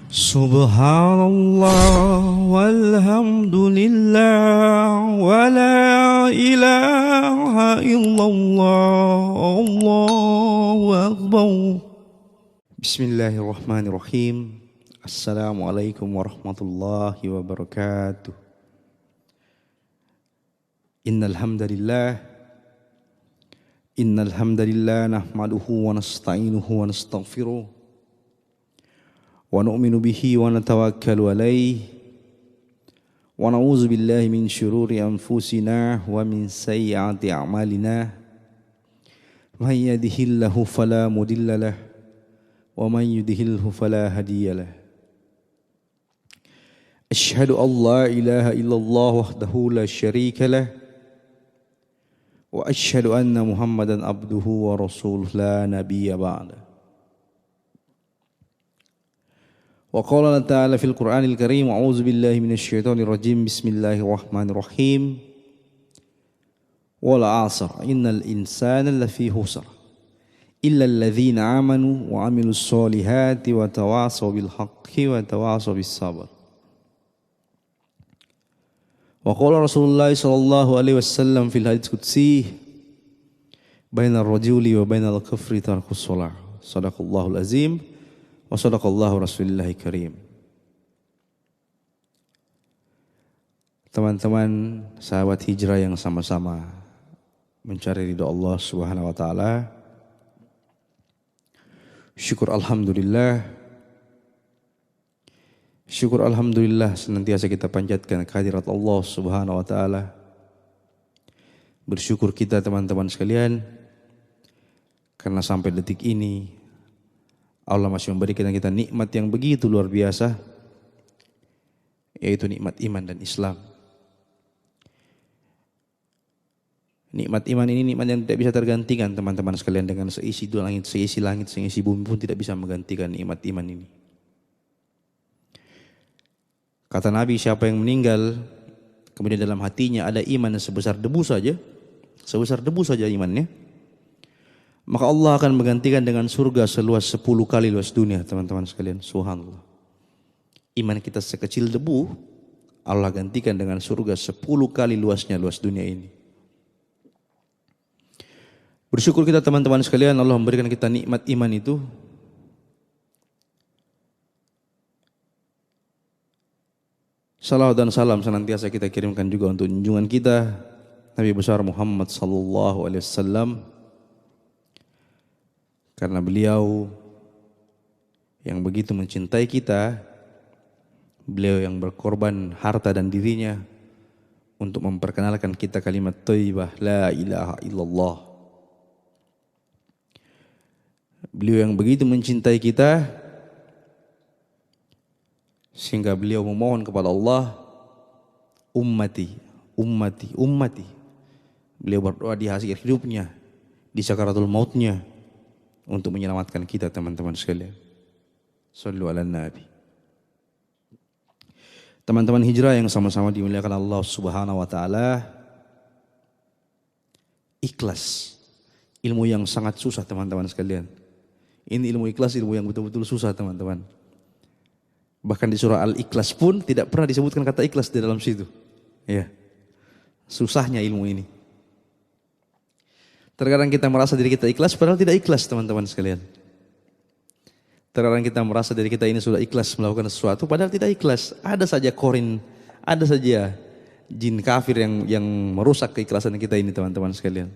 Subhanallah walhamdulillah wa la ilaha illallah Allahu akbar. Bismillahirrahmanirrahim. Assalamualaikum warahmatullahi wabarakatuh. Innal hamdalillah nahmaduhu wa nasta'inuhu wa nastaghfiruh wa nu'minu bihi wa natawakkalu alayhi wa na'udzu billahi min syururi anfusina wa min sayyiati a'malina may yahdihillahu fala mudilla lahu wa may yudhlilhu fala hadiya lahu. Asyhadu an la ilaha illallah wahdahu la syarika lahu wa asyhadu anna Muhammadan abduhu wa rasuluhu la nabiyya ba'da. Wa qala ta'ala fil Qur'anil Karim, a'udzu billahi minasyaitonir rajim, bismillahirrahmanirrahim. Wal 'asr innal insana lafi khusr illa alladhina amanu wa 'amilus solihati wa tawasaw bil haqqi wa tawasaw bis sabr. Wa qala Rasulullah sallallahu alaihi wasallam fil hadits qudsi, bainar rajuli wa bainal kufri tarkus shalah. Shadaqallahul azim. Wa sadaqallahu rasulillahi karim. Teman-teman sahabat hijrah yang sama-sama mencari ridha Allah Subhanahu wa taala. Syukur alhamdulillah senantiasa kita panjatkan kehadirat Allah Subhanahu wa taala. Bersyukur kita teman-teman sekalian karena sampai detik ini Allah masih memberikan kita nikmat yang begitu luar biasa, yaitu nikmat iman dan Islam. Nikmat iman ini nikmat yang tidak bisa tergantikan teman-teman sekalian, dengan seisi langit, seisi bumi pun tidak bisa menggantikan nikmat iman ini. Kata Nabi, siapa yang meninggal kemudian dalam hatinya ada iman sebesar debu saja imannya, maka Allah akan menggantikan dengan surga seluas 10 kali luas dunia, teman-teman sekalian. Subhanallah. Iman kita sekecil debu, Allah gantikan dengan surga 10 kali luasnya luas dunia ini. Bersyukur kita teman-teman sekalian, Allah memberikan kita nikmat iman itu. Salawat dan salam senantiasa kita kirimkan juga untuk junjungan kita Nabi besar Muhammad sallallahu alaihi wasallam. Karena beliau yang begitu mencintai kita, beliau yang berkorban harta dan dirinya untuk memperkenalkan kita kalimat thayyibah la ilaha illallah. Beliau yang begitu mencintai kita sehingga beliau memohon kepada Allah, ummati. Beliau berdoa di akhir hidupnya, di sakaratul mautnya, untuk menyelamatkan kita teman-teman sekalian. Shallu ala nabi. Teman-teman hijrah yang sama-sama dimuliakan Allah Subhanahu wa taala. Ikhlas, ilmu yang sangat susah teman-teman sekalian. Ini ilmu ikhlas, ilmu yang betul-betul susah teman-teman. Bahkan di surah Al-Ikhlas pun tidak pernah disebutkan kata ikhlas di dalam situ. Ya. Susahnya ilmu ini. Terkadang kita merasa diri kita ikhlas padahal tidak ikhlas teman-teman sekalian. Terkadang kita merasa diri kita ini sudah ikhlas melakukan sesuatu padahal tidak ikhlas. Ada saja korin, ada saja jin kafir yang merusak keikhlasan kita ini teman-teman sekalian.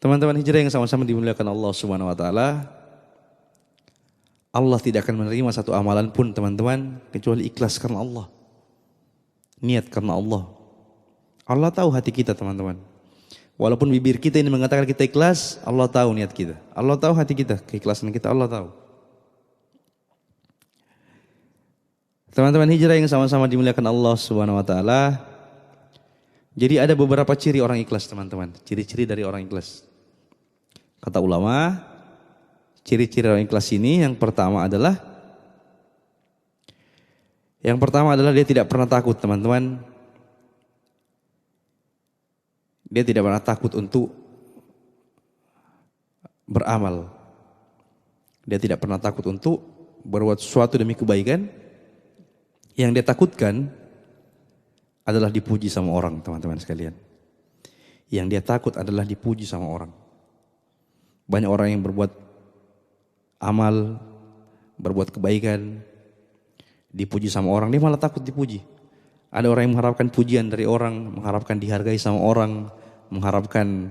Teman-teman hijrah yang sama-sama dimuliakan Allah Subhanahu wa taala. Allah tidak akan menerima satu amalan pun teman-teman kecuali ikhlas karena Allah. Niat karena Allah. Allah tahu hati kita teman-teman. Walaupun bibir kita ini mengatakan kita ikhlas, Allah tahu niat kita. Allah tahu hati kita, keikhlasan kita Allah tahu. Teman-teman hijrah yang sama-sama dimuliakan Allah Subhanahu wa taala. Jadi ada beberapa ciri orang ikhlas teman-teman. Ciri-ciri dari orang ikhlas. Kata ulama, ciri-ciri orang ikhlas ini yang pertama adalah dia tidak pernah takut teman-teman. Dia tidak pernah takut untuk beramal. Dia tidak pernah takut untuk berbuat sesuatu demi kebaikan. Yang dia takutkan adalah dipuji sama orang, teman-teman sekalian. Yang dia takut adalah dipuji sama orang. Banyak orang yang berbuat amal, berbuat kebaikan, dipuji sama orang, dia malah takut dipuji. Ada orang yang mengharapkan pujian dari orang, mengharapkan dihargai sama orang, mengharapkan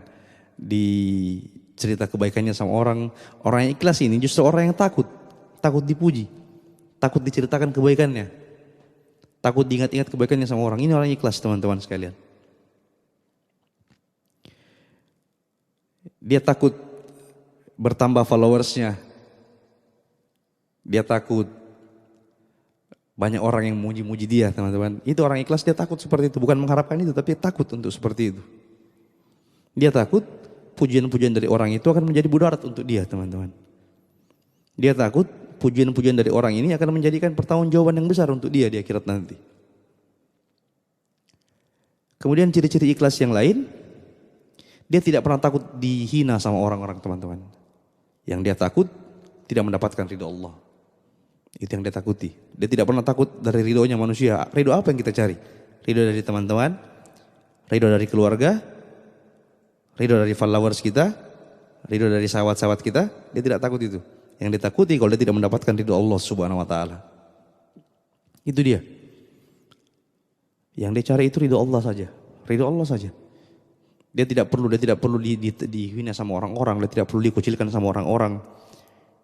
dicerita kebaikannya sama orang. Orang yang ikhlas ini justru orang yang takut dipuji, takut diceritakan kebaikannya, takut diingat-ingat kebaikannya sama orang. Ini orang yang ikhlas, teman-teman sekalian. Dia takut bertambah followersnya, dia takut banyak orang yang muji-muji dia, teman-teman. Itu orang ikhlas, dia takut seperti itu. Bukan mengharapkan itu, tapi takut untuk seperti itu. Dia takut pujian-pujian dari orang itu akan menjadi mudarat untuk dia, teman-teman. Dia takut pujian-pujian dari orang ini akan menjadikan pertanggungjawaban yang besar untuk dia di akhirat nanti. Kemudian ciri-ciri ikhlas yang lain, dia tidak pernah takut dihina sama orang-orang, teman-teman. Yang dia takut tidak mendapatkan ridho Allah. Itu yang dia takuti. Dia tidak pernah takut dari ridhonya manusia. Ridho apa yang kita cari? Ridho dari teman-teman, ridho dari keluarga, ridho dari followers kita, ridho dari sahabat-sahabat kita. Dia tidak takut itu. Yang dia takuti kalau dia tidak mendapatkan ridho Allah Subhanahu wa taala. Itu dia. Yang dia cari itu ridho Allah saja. Ridho Allah saja. Dia tidak perlu dihina sama orang-orang, dia tidak perlu dikucilkan sama orang-orang.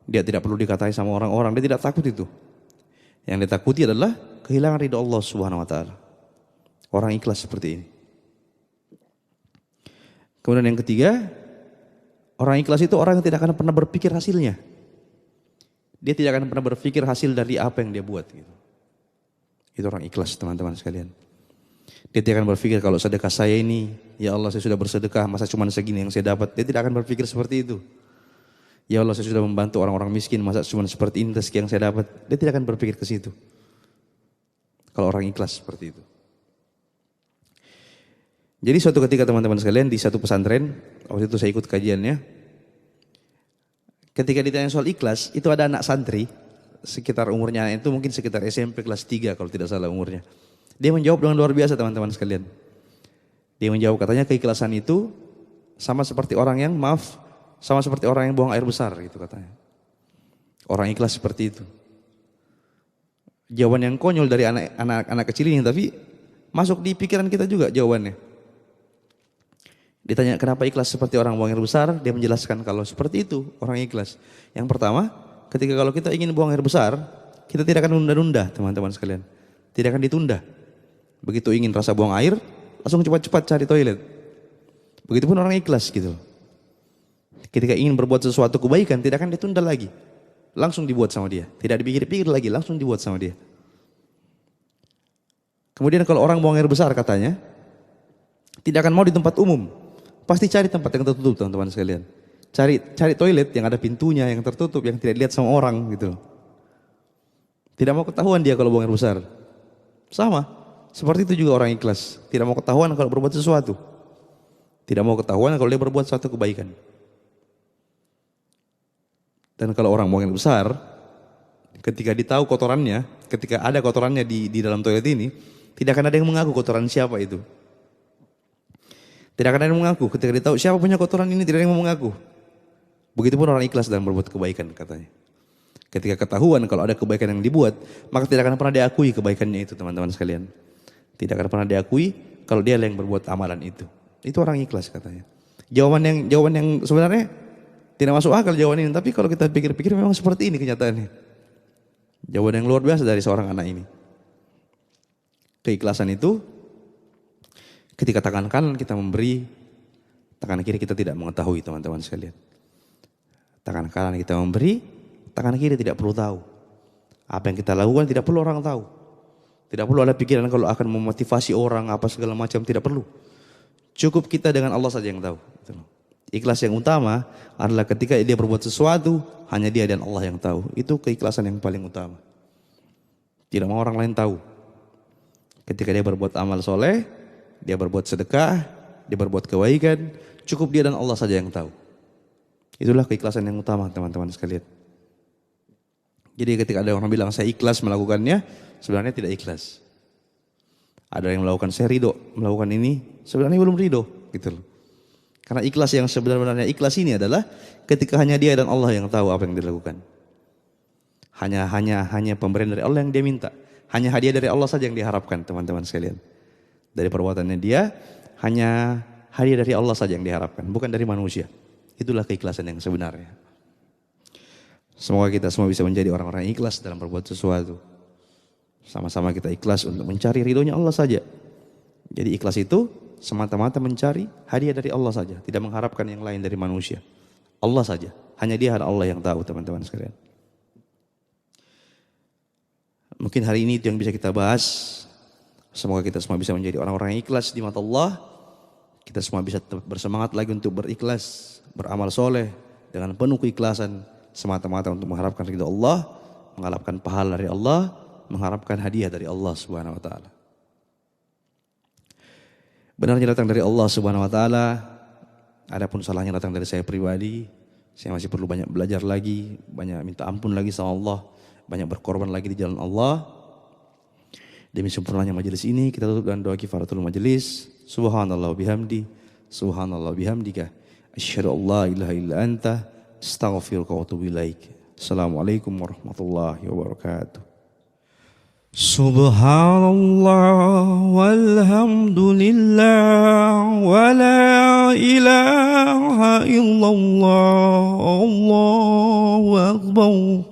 Dia tidak perlu dikatai sama orang-orang, dia tidak takut itu. Yang dia takuti adalah kehilangan ridho Allah Subhanahu wa taala. Orang ikhlas seperti ini. Kemudian yang ketiga, orang ikhlas itu orang yang tidak akan pernah berpikir hasilnya. Dia tidak akan pernah berpikir hasil dari apa yang dia buat gitu. Itu orang ikhlas, teman-teman sekalian. Dia tidak akan berpikir kalau sedekah saya ini, ya Allah saya sudah bersedekah, masa cuma segini yang saya dapat. Dia tidak akan berpikir seperti itu. Ya Allah saya sudah membantu orang-orang miskin, masa cuma seperti ini rezeki yang saya dapat. Dia tidak akan berpikir ke situ. Kalau orang ikhlas seperti itu. Jadi suatu ketika teman-teman sekalian di satu pesantren, waktu itu saya ikut kajiannya. Ketika ditanya soal ikhlas, itu ada anak santri, sekitar umurnya itu mungkin sekitar SMP kelas 3 kalau tidak salah umurnya. Dia menjawab dengan luar biasa, teman-teman sekalian. Dia menjawab, katanya keikhlasan itu sama seperti orang yang sama seperti orang yang buang air besar gitu katanya. Orang ikhlas seperti itu. Jawaban yang konyol dari anak kecil ini, tapi masuk di pikiran kita juga jawabannya. Ditanya kenapa ikhlas seperti orang buang air besar, dia menjelaskan kalau seperti itu orang ikhlas. Yang pertama, ketika kalau kita ingin buang air besar, kita tidak akan nunda-nunda, teman-teman sekalian. Tidak akan ditunda. Begitu ingin rasa buang air, langsung cepat-cepat cari toilet. Begitupun orang ikhlas gitu. Ketika ingin berbuat sesuatu kebaikan, tidak akan ditunda lagi. Langsung dibuat sama dia. Tidak dipikir-pikir lagi, langsung dibuat sama dia. Kemudian kalau orang buang air besar katanya, tidak akan mau di tempat umum. Pasti cari tempat yang tertutup, teman-teman sekalian. Cari toilet yang ada pintunya, yang tertutup, yang tidak dilihat sama orang gitu. Tidak mau ketahuan dia kalau buang air besar. Sama, seperti itu juga orang ikhlas. Tidak mau ketahuan kalau berbuat sesuatu. Tidak mau ketahuan kalau dia berbuat suatu kebaikan. Dan kalau orang buang air besar, ketika ditahu kotorannya, ketika ada kotorannya di dalam toilet ini, tidak akan ada yang mengaku kotoran siapa itu. Tidak akan ada yang mengaku. Ketika ditahu siapa punya kotoran ini, tidak ada yang mau mengaku. Begitupun orang ikhlas dalam berbuat kebaikan katanya. Ketika ketahuan kalau ada kebaikan yang dibuat, maka tidak akan pernah diakui kebaikannya itu, teman-teman sekalian. Tidak akan pernah diakui kalau dia yang berbuat amalan itu. Itu orang ikhlas katanya. Jawaban yang sebenarnya tidak masuk akal jawaban ini, tapi kalau kita pikir-pikir memang seperti ini kenyataannya. Jawaban yang luar biasa dari seorang anak ini. Keikhlasan itu ketika tangan kanan kita memberi, tangan kiri kita tidak mengetahui, teman-teman sekalian. Tangan kanan kita memberi, tangan kiri tidak perlu tahu. Apa yang kita lakukan tidak perlu orang tahu. Tidak perlu ada pikiran kalau akan memotivasi orang apa segala macam, tidak perlu. Cukup kita dengan Allah saja yang tahu. Ikhlas yang utama adalah ketika dia berbuat sesuatu, hanya dia dan Allah yang tahu. Itu keikhlasan yang paling utama. Tidak mau orang lain tahu. Ketika dia berbuat amal soleh, dia berbuat sedekah, dia berbuat kebaikan, cukup dia dan Allah saja yang tahu. Itulah keikhlasan yang utama, teman-teman sekalian. Jadi ketika ada orang bilang saya ikhlas melakukannya, sebenarnya tidak ikhlas. Ada yang melakukan saya ridho melakukan ini, sebenarnya belum ridho gitu loh. Karena ikhlas yang sebenarnya ikhlas ini adalah ketika hanya dia dan Allah yang tahu apa yang dilakukan. Hanya pemberian dari Allah yang dia minta. Hanya hadiah dari Allah saja yang diharapkan, teman-teman sekalian. Dari perbuatannya dia, hanya hadiah dari Allah saja yang diharapkan, bukan dari manusia. Itulah keikhlasan yang sebenarnya. Semoga kita semua bisa menjadi orang-orang yang ikhlas dalam berbuat sesuatu. Sama-sama kita ikhlas untuk mencari ridhonya Allah saja. Jadi ikhlas itu semata-mata mencari hadiah dari Allah saja, tidak mengharapkan yang lain dari manusia. Allah saja, hanya dia Allah yang tahu, teman-teman sekalian. Mungkin hari ini itu yang bisa kita bahas. Semoga kita semua bisa menjadi orang-orang yang ikhlas di mata Allah. Kita semua bisa tetap bersemangat lagi untuk berikhlas, beramal soleh dengan penuh keikhlasan, semata-mata untuk mengharapkan ridha Allah, mengharapkan pahala dari Allah, mengharapkan hadiah dari Allah Subhanahu wa taala. Benarnya datang dari Allah Subhanahu wa taala, adapun salahnya datang dari saya pribadi. Saya masih perlu banyak belajar lagi, banyak minta ampun lagi sama Allah, banyak berkorban lagi di jalan Allah. Demi sempurnanya majelis ini, kita tutup dengan doa kifaratul majelis. Subhanallah bihamdi, subhanallah bihamdika, asyhadu an la ilaha illa anta, astaghfiruka wa atubu ilaik. Assalamualaikum warahmatullahi wabarakatuh. Subhanallah walhamdulillah wa la ilaha illallah, Allahu akbar.